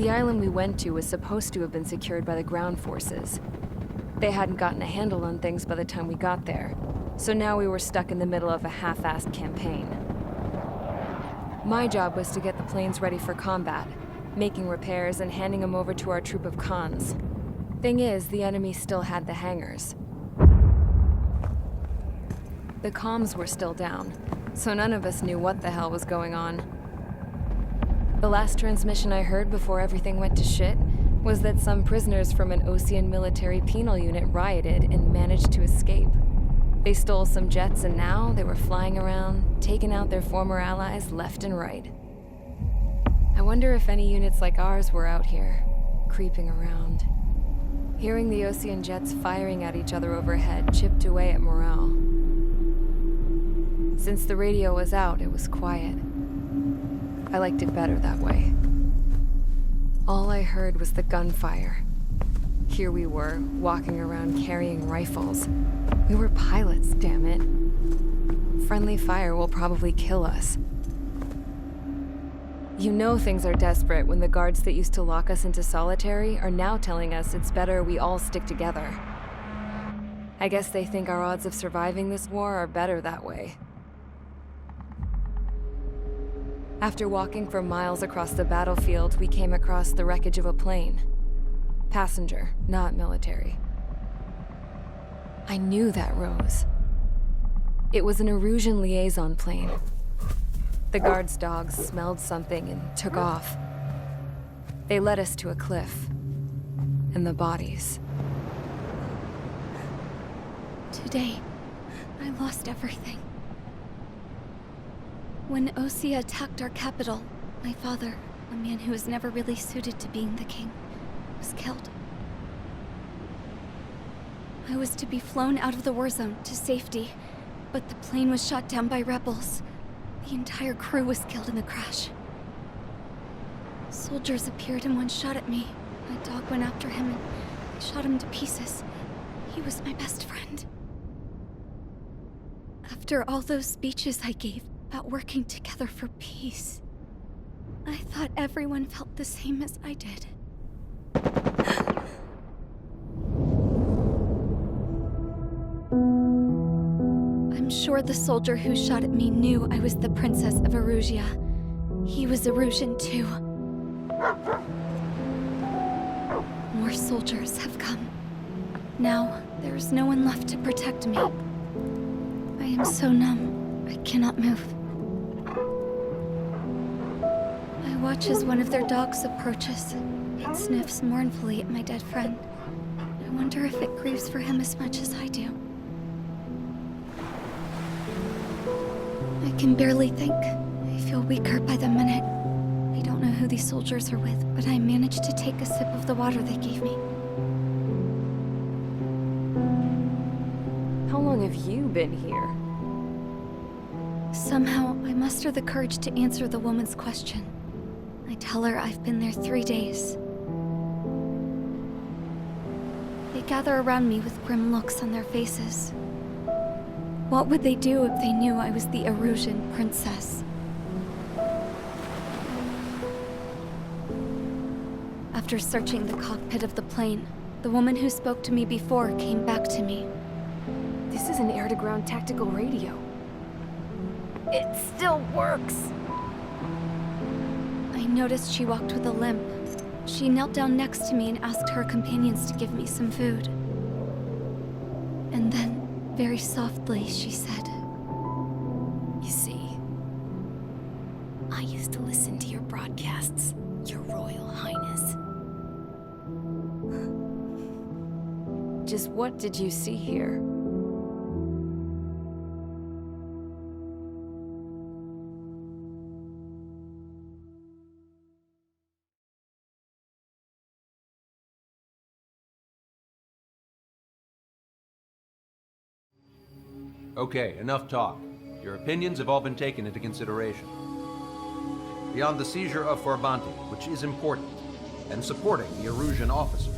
The island we went to was supposed to have been secured by the ground forces. They hadn't gotten a handle on things by the time we got there, so now we were stuck in the middle of a half-assed campaign. My job was to get the planes ready for combat, making repairs and handing them over to our troop of cons. Thing is, the enemy still had the hangars. The comms were still down, so none of us knew what the hell was going on. The last transmission I heard before everything went to shit was that some prisoners from an Osean military penal unit rioted and managed to escape. They stole some jets and now they were flying around, taking out their former allies left and right. I wonder if any units like ours were out here, creeping around. Hearing the Osean jets firing at each other overhead chipped away at morale. Since the radio was out, it was quiet. I liked it better that way. All I heard was the gunfire. Here we were, walking around carrying rifles. We were pilots, damn it. Friendly fire will probably kill us. You know things are desperate when the guards that used to lock us into solitary are now telling us it's better we all stick together. I guess they think our odds of surviving this war are better that way. After walking for miles across the battlefield, we came across the wreckage of a plane. Passenger, not military. I knew that rose. It was an Erusian liaison plane. The guards' dogs smelled something and took off. They led us to a cliff. And the bodies. Today, I lost everything. When Osea attacked our capital, my father, a man who was never really suited to being the king, was killed. I was to be flown out of the war zone to safety, but the plane was shot down by rebels. The entire crew was killed in the crash. Soldiers appeared and one shot at me. My dog went after him and I shot him to pieces. He was my best friend. After all those speeches I gave about working together for peace, I thought everyone felt the same as I did. I'm sure the soldier who shot at me knew I was the Princess of Erusia. He was Erusian too. More soldiers have come. Now, there is no one left to protect me. I am so numb, I cannot move. I watch as one of their dogs approaches. It sniffs mournfully at my dead friend. I wonder if it grieves for him as much as I do. I can barely think. I feel weaker by the minute. I don't know who these soldiers are with, but I managed to take a sip of the water they gave me. How long have you been here? Somehow, I muster the courage to answer the woman's question. I tell her I've been there 3 days. They gather around me with grim looks on their faces. What would they do if they knew I was the Erusian princess? After searching the cockpit of the plane, the woman who spoke to me before came back to me. This is an air-to-ground tactical radio. It still works! I noticed she walked with a limp. She knelt down next to me and asked her companions to give me some food. And then, very softly, she said, You see, I used to listen to your broadcasts, Your Royal Highness. Just what did you see here? Okay, enough talk. Your opinions have all been taken into consideration. Beyond the seizure of Farbanti, which is important, and supporting the Erusian officer.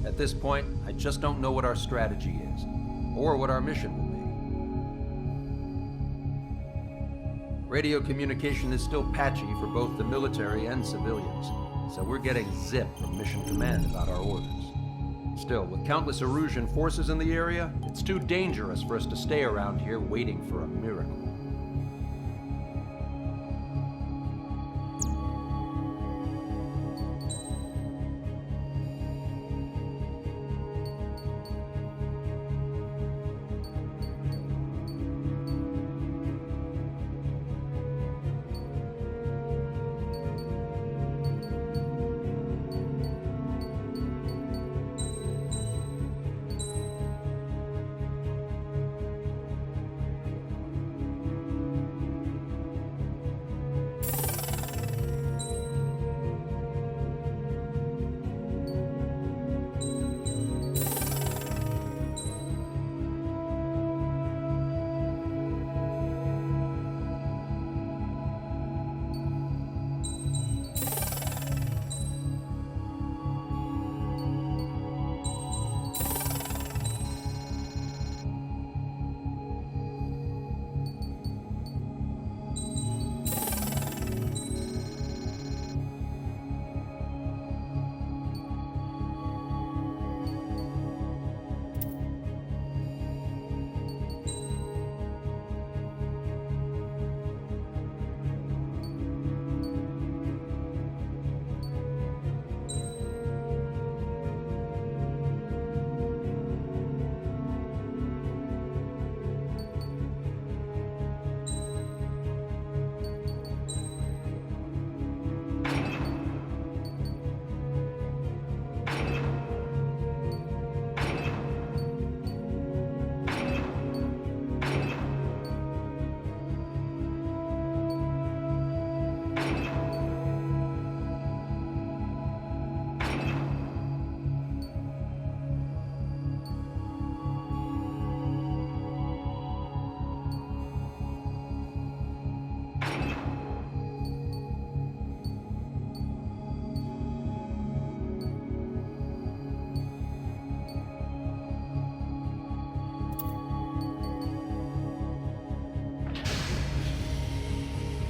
At this point, I just don't know what our strategy is, or what our mission will be. Radio communication is still patchy for both the military and civilians. so we're getting zip from Mission Command about our orders. Still, with countless Erusian forces in the area, it's too dangerous for us to stay around here waiting for a miracle.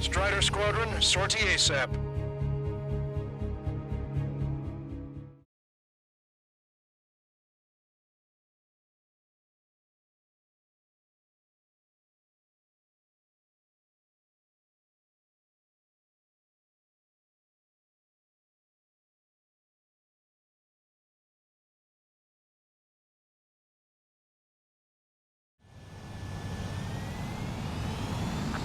Strider Squadron, sortie ASAP.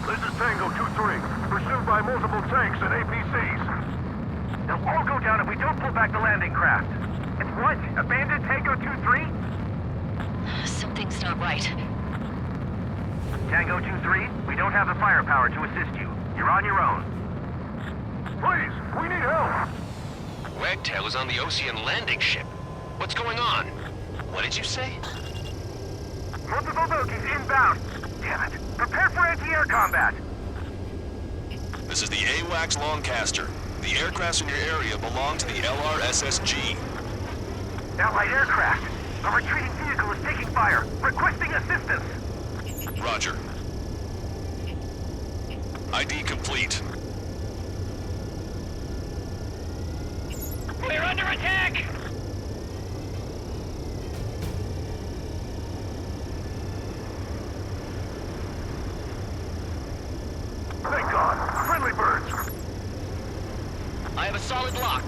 This is Tango 2-3, pursued by multiple tanks and APCs. They'll all go down if we don't pull back the landing craft. And what? Abandoned Tango 2-3? Something's not right. Tango 2-3, we don't have the firepower to assist you. You're on your own. Please, we need help! Wagtail is on the Osean landing ship. What's going on? What did you say? Multiple bogies inbound. Damn it. Prepare for anti-air combat. This is the AWACS Longcaster. The aircrafts in your area belong to the LRSSG. Allied aircraft. A retreating vehicle is taking fire. Requesting assistance. Roger. ID complete. We're under attack! Thank God! Friendly birds! I have a solid lock.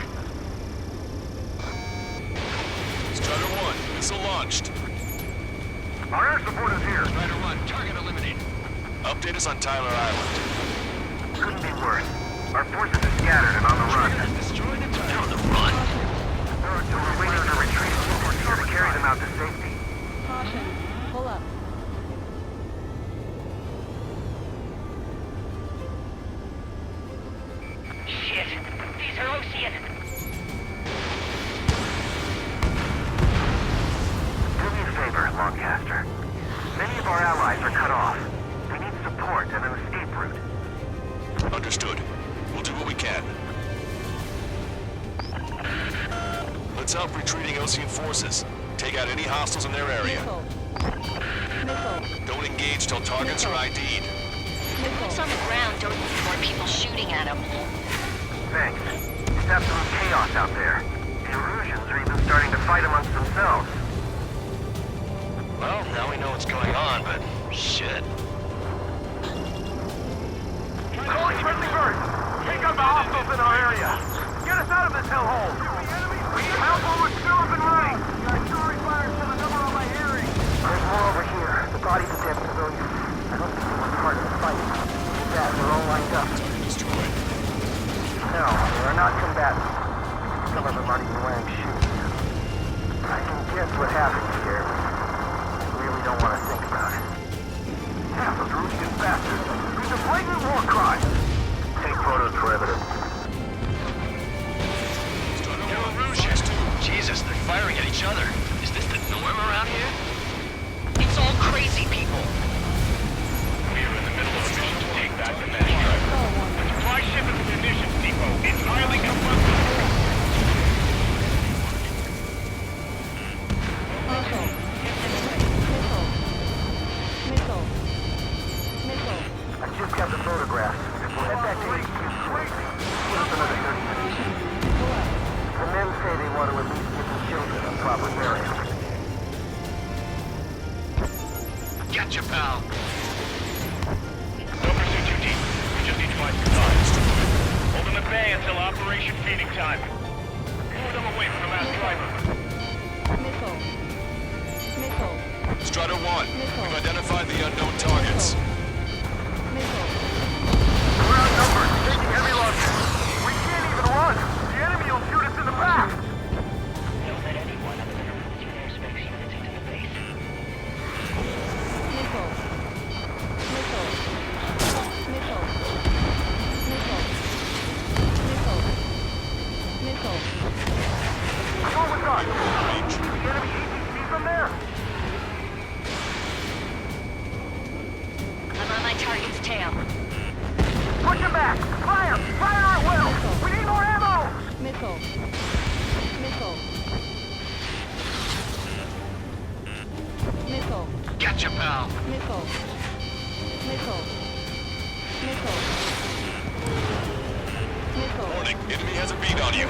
Strider 1, missile launched. Our air support is here. Strider 1, target eliminated. Update us on Tyler Island. Couldn't be worse. Our forces are scattered and on the run. Destroy the target. On the run? There are two wingers are retreating forward here to carry them out to safety. Caution. Pull up. Shit! These are Osean! Do me a favor, Longcaster. Many of our allies are cut off. We need support and an escape route. Understood. We'll do what we can. Let's help retreating Osean forces. Take out any hostiles in their area. Missile. Don't engage till targets are ID'd. Boots on the ground don't need more people shooting at them. Thanks. just absolute chaos out there. The Erusians are even starting to fight amongst themselves. Well, now we know what's going on, but shit. Calling friendly birds! Take out the hostiles in our area! Get us out of this hellhole! We need help or we're still up and running! Artillery fire to the number on my hearing! There's more over here. The bodies of dead civilians. I don't think they were part of the fight. Too bad, they're all lined up. Destroyed. No, they are not combatants. Some of them aren't even wearing shoes. I can guess what happened here. I really don't want to think about it. Half of Russian bastards. It's a blatant war crime. Take photos for evidence. Jesus, they're firing at each other. Is this the norm around here? It's all crazy people. We are in the middle of a mission to take back the mass driver. The supply ship at the munitions depot is highly combustible. I just got the photographs. We'll head back to HQ. Give us another 30 minutes. The men say they want to at least give the children a proper burial. Gotcha, pal. No pursuit too deep. We just need to find some time. Hold them at bay until Operation Feeding Time. Move them away from the mass driver. Strider 1, we've identified the unknown targets. We're outnumbered. Taking heavy losses. We can't even run. The enemy will shoot us in the back. Don't let anyone other than a routine airspection units into the base. What's wrong with us? The enemy ATC from there? I'm on my target's tail. Push him back! Fire! Fire at will! We need more ammo! Gotcha, pal. Warning, enemy has a bead on you.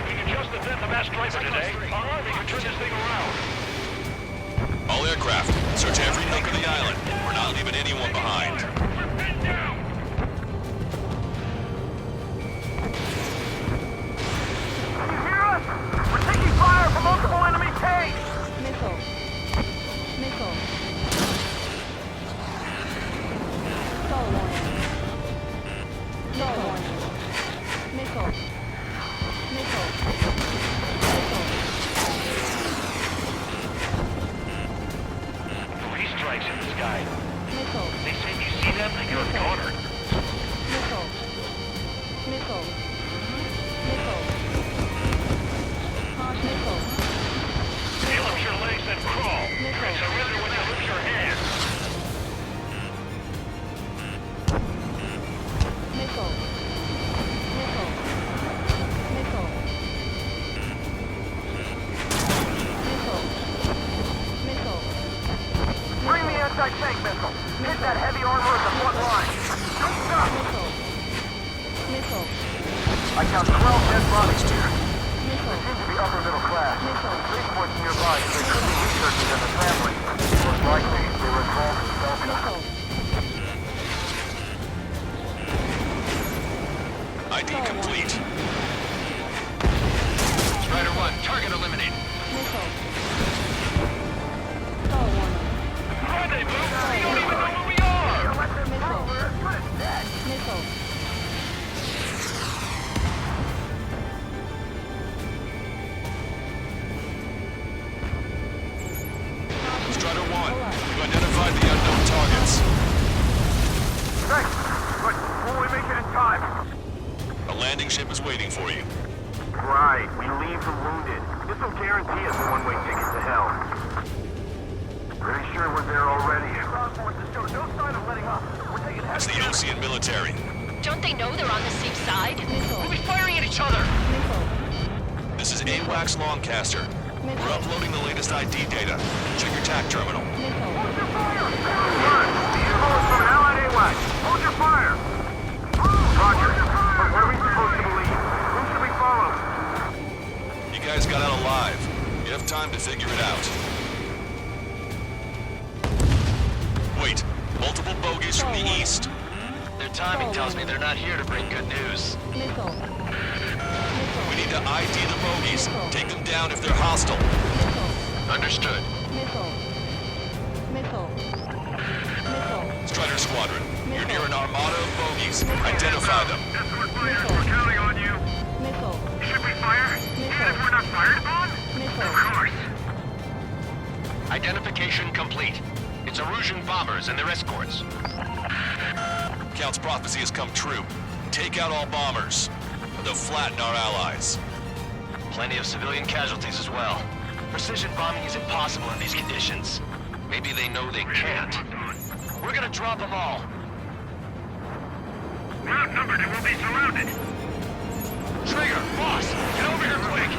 We can just defend the mass driver today. Our army can turn this thing around. All aircraft, search every nook of the island. We're not leaving anyone behind. We're pinned down! Can you hear us? We're taking fire from multiple enemy tanks! Three strikes in the sky. They say you see them, you're cornered. Heel up your legs and crawl. Surrender when you lose your hands. Bring the anti-tank missile! Hit that heavy armor at the front line! Don't stop! I count 12 dead bodies here. They seem to be upper middle class. Police points nearby, so they could be researchers and the family. Most likely, they were involved in self-defense. ID complete. Strider 1, target eliminated. Rendezvous? We don't even know where we are! Let them through, we're as good as dead. Strider 1, we've identified the unknown targets. Thanks. Good. Will we make it in time? A landing ship is waiting for you. Right. We leave the wounded. This will guarantee us a one-way ticket to hell. Pretty sure we're there already. Ground forces show no sign of letting up. We're taking It's the Ocean military. Don't they know they're on the safe side? We'll be firing at each other. This is AWACS Longcaster. We're uploading the latest ID data. Check your TAC terminal. Fire! The info is from an allied AWAC. guys! Hold your fire! Roger. But what are we supposed to believe? Who should we follow? You guys got out alive. You have time to figure it out. Wait, multiple bogies from the east. Their timing tells me they're not here to bring good news. Missile. We need to ID the bogies. Take them down if they're hostile. Understood. Missile. Missile. Missile. Strider Squadron, you're near an armada of bogies. Identify them. Escort fighters, we're counting on you. Missile. Should we fire? Even if we're not fired upon? Missile. Of course. Identification complete. It's Erusian bombers and their escorts. Count's prophecy has come true. Take out all bombers. They'll flatten our allies. Plenty of civilian casualties as well. Precision bombing is impossible in these conditions. Maybe they know they can't. We're gonna drop them all. We're outnumbered and we'll be surrounded. Trigger, boss, get over here quick.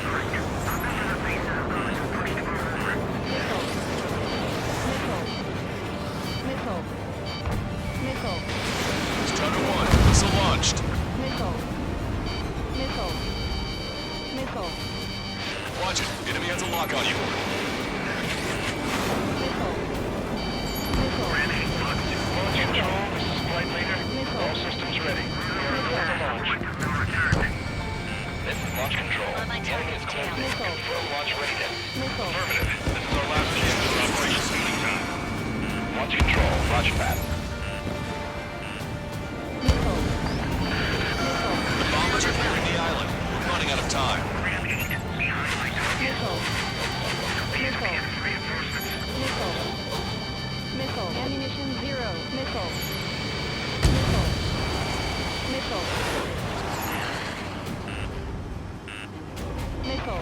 Missile. Missile. Strider 1, missile launched. Missile. Missile. Missile. Watch it. Enemy has a lock on you. Missile. Missile. Launch control, this is flight leader. Missile. All systems ready. We are ready for launch. This is launch control. Getting is clear. Missile. Confirm launch readiness. Missile. Affirmative. This is our last chance for operation speeding time. Launch control, launch pad. Missile. Missile. The bombers are nearing the island. We're running out of time. Missile. Missile. Missile. Missile. Ammunition 0. Missile. Missile. Missile. Missile.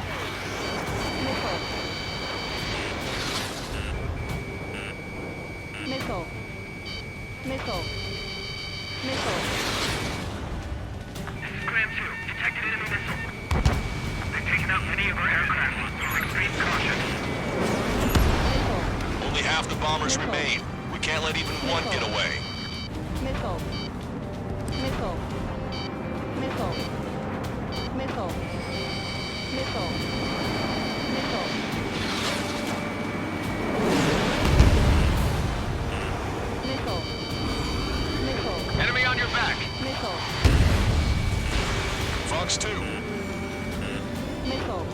Missile. Missile. Missile. Missile. This is Graham 2. Detected enemy missile. They've taken out many of our aircraft. Extreme caution. Missile. Only half the bombers remain. We can't let even one get away. Missile. Missile. Missile. Missile. Missile. Missile. Missile. Missile. Enemy on your back. Missile. Fox 2, Missile.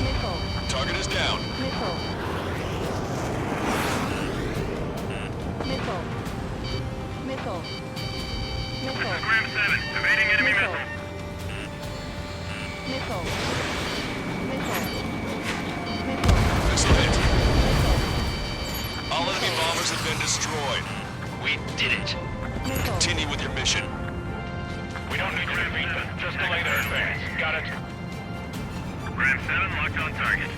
Missile. target is down. Missile. Missile. Missile. Missile. Graham 7. Evading enemy Missile. missile. Missile. Missile. Missile. Missile hit. Missile. All enemy bombers have been destroyed. We did it. Missile. Continue with your mission. We don't need to defeat them, just delay their advance. Got it? Graham 7 locked on target.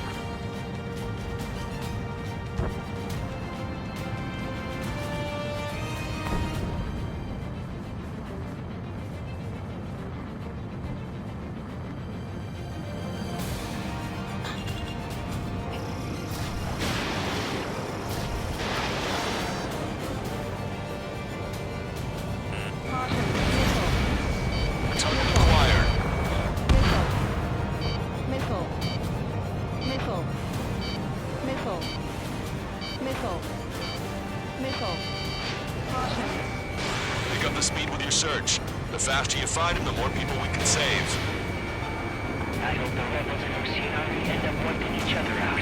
Caution. Missile. Target acquired. Missile. Missile. Missile. Missile. Missile. Caution. Pick up the speed with your search. The faster you find them, the more people we can save. I hope the rebels and Erusian army end up wiping each other out.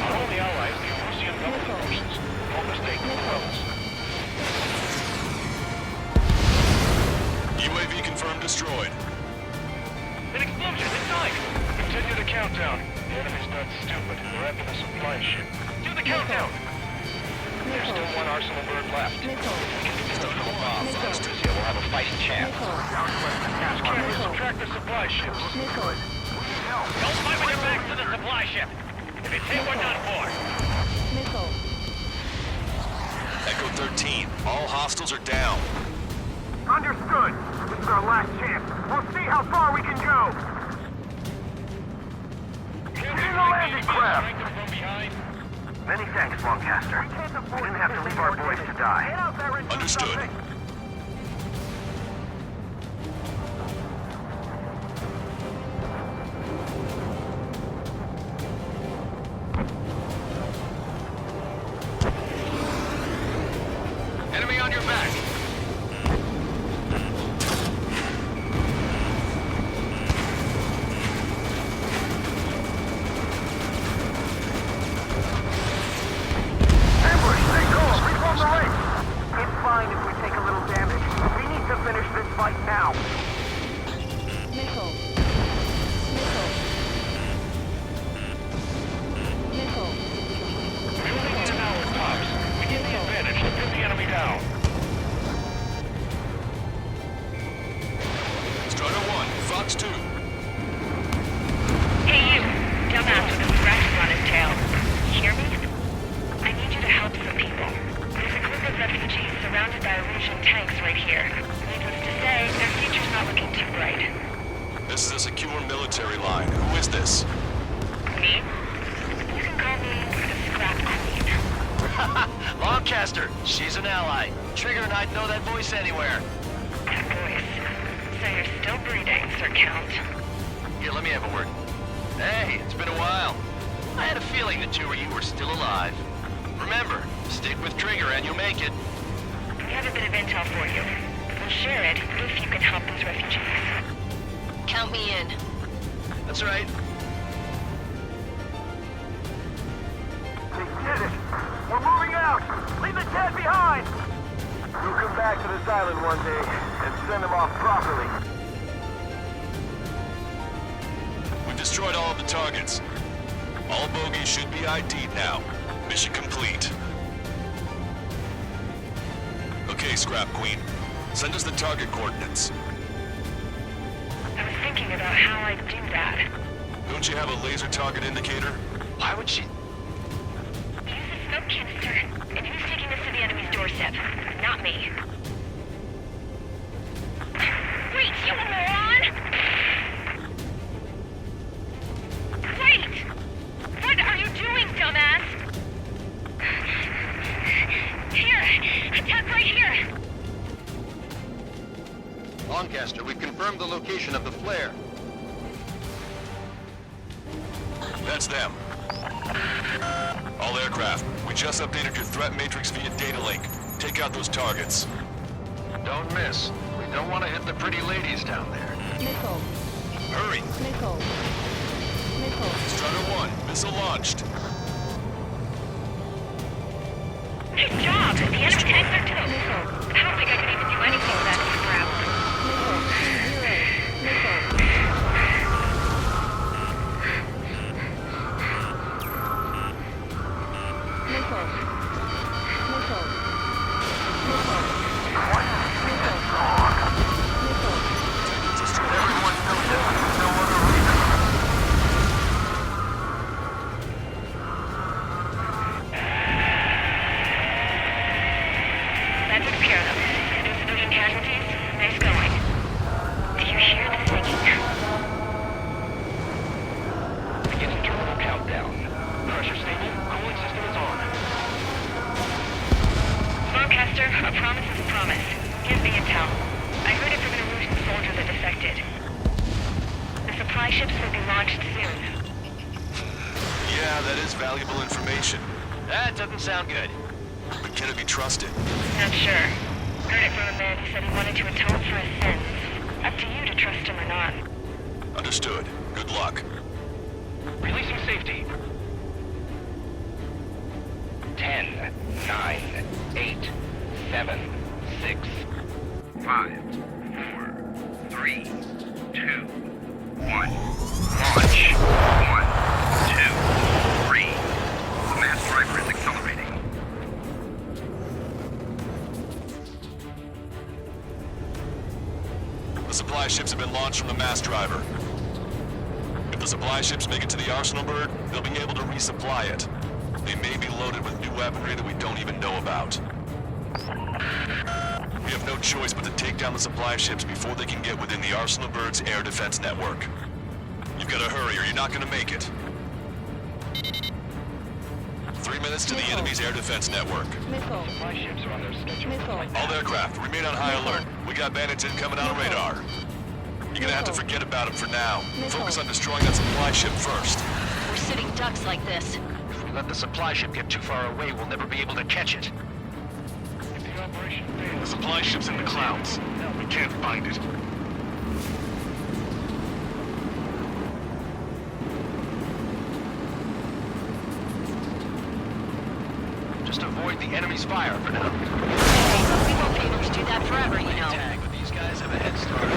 Not only allies, the Erusian government forces. No mistake, rebels. UAV confirmed destroyed. An explosion inside! Continue the countdown. The enemy's not stupid. We're after the supply ship. Do the countdown! There's still one arsenal bird left. Missile. Just a little bomb. Missile. We'll have a fighting chance. Missile. Use cameras to track the supply ships. Missile. Don't fight with your backs to the supply ship. If it's hit, we're done for. Missile. Echo 13, all hostiles are down. Understood. This is our last chance. We'll see how far we can go. Get in the landing craft. Strike them from behind. Many thanks, Lancaster. We didn't have to leave our boys to die. Understood. Enemy on your back. Ambush, stay cool. Reform the ranks. It's fine if we take a little damage. We need to finish this fight now. Missile. Missile. Missile. We only need an hour, tops. We get the advantage to put the enemy down. Strider 1, Fox 2. Hey, you. Dumbass with a scratches on his tail. You hear me? I need you to help some people. There's a group of refugees surrounded by Erusian tanks right here. Needless to say, their future's not looking too bright. This is a secure military line. Who is this? Me? You can call me the Scrap Queen. Lancaster, she's an ally. Trigger and I'd know that voice anywhere. That voice. So you're still breathing, Sir Count. Here, let me have a word. Hey, it's been a while. I had a feeling the two of you were still alive. Remember, stick with Trigger and you'll make it. We have a bit of intel for you. We'll share it if you can help those refugees. Count me in. That's right. We did it. We're moving out. Leave the dead behind. We'll come back to this island one day and send them off properly. We've destroyed all of the targets. All bogies should be ID'd now. Mission complete. Okay, Scrap Queen. Send us the target coordinates. I was thinking about how I'd do that. Don't you have a laser target indicator? Why would she... Use the smoke canister. And who's taking this to the enemy's doorstep? Not me. Wait, you moron! Wait! What are you doing, dumbass? Here! Attack right here! Lancaster, we've confirmed the location of the flare. That's them. All aircraft, we just updated your threat matrix via data link. Take out those targets. Don't miss. We don't want to hit the pretty ladies down there. Missile. Hurry! Missile. Missile. Strider 1, missile launched. Nice job! The enemy tanks are toast. Missile. I don't think I could even do anything with that scrap. Missile. Zero. Missile. Missile. Missile. Missile. Missile. Everyone's still dead. No other reason. That took care of them. No civilian casualties? Nice going. Do you hear the singing? Beginning terminal countdown. Pressure stable. Cooling system is on. Lancaster, a promise is a promise. Here's the intel. I heard it from an Erusian soldier that defected. The supply ships will be launched soon. Yeah, that is valuable information. That doesn't sound good. But can it be trusted? Not sure. Heard it from a man who said he wanted to atone for his sins. Up to you to trust him or not. Understood. Good luck. Releasing safety. 10, 9, 8, 7, 6, 5, 4, 3, 2, 1. Launch. 1, 2, 3. The mass driver is accelerating. The supply ships have been launched from the mass driver. If the supply ships make it to the Arsenal bird, they'll be able to resupply it. They may be loaded with new weaponry that we don't even know about. We have no choice but to take down the supply ships before they can get within the Arsenal bird's air defense network. You've got to hurry or you're not going to make it. 3 minutes to the enemy's air defense network. Missile. Supply ships are on their schedule. Missile. All aircraft, remain on high alert. We got bandits incoming on radar. You're gonna have to forget about them for now. Focus on destroying that supply ship first. We're sitting ducks like this. If we let the supply ship get too far away, we'll never be able to catch it. If the operation The fails, supply ship's in the clouds. We can't find it. Just avoid the enemy's fire for now. Hey, but we won't be able to do that forever, you know. Tag, but these guys have a head start.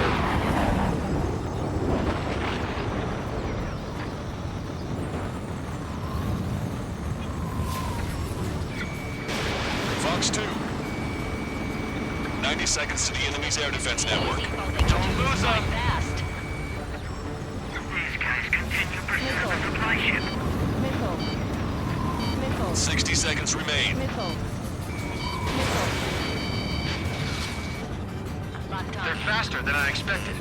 Fox 2. 90 seconds to the enemy's air defense network. Don't lose them. Fast. These guys continue pursuing the supply ship. Missile. Missile. 60 seconds remain. Missile. Locked They're on. faster than I expected.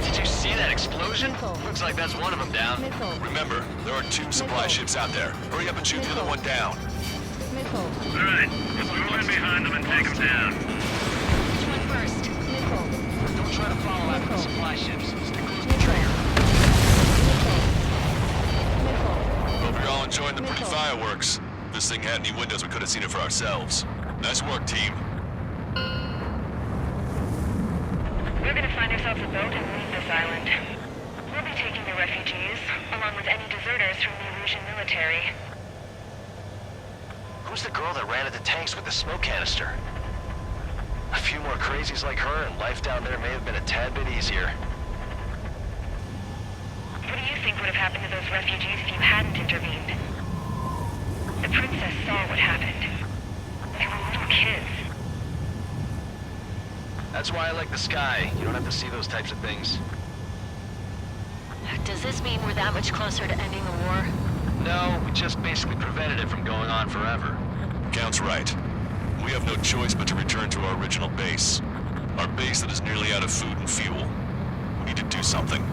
Did you see that explosion? Looks like that's one of them down. Missile. Remember, there are 2 supply ships out there. Hurry up and shoot the other one down. Missile. All right, let's move in behind them and take them down. Which one first? Missile. Don't try to follow after the supply ships. Stick close to the Missile. trigger. Missile. Hope you're all enjoying the pretty fireworks. If this thing had any windows, we could have seen it for ourselves. Nice work, team. We're gonna find ourselves a boat and leave this island. We'll be taking the refugees, along with any deserters from the Erusian military. Who's the girl that ran at the tanks with the smoke canister? A few more crazies like her, and life down there may have been a tad bit easier. What do you think would have happened to those refugees if you hadn't intervened? The princess saw what happened. They were little kids. That's why I like the sky. You don't have to see those types of things. Does this mean we're that much closer to ending the war? No, we just basically prevented it from going on forever. Count's right. We have no choice but to return to our original base. Our base that is nearly out of food and fuel. We need to do something.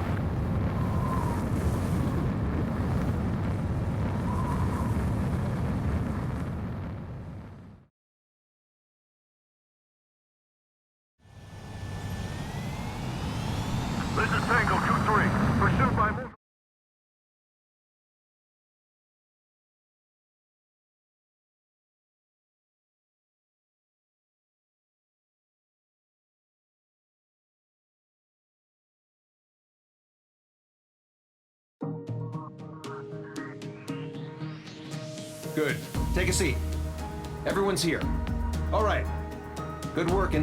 This is Tango 2-3. Pursued by multiple... Good. Take a seat. Everyone's here. All right. Good work,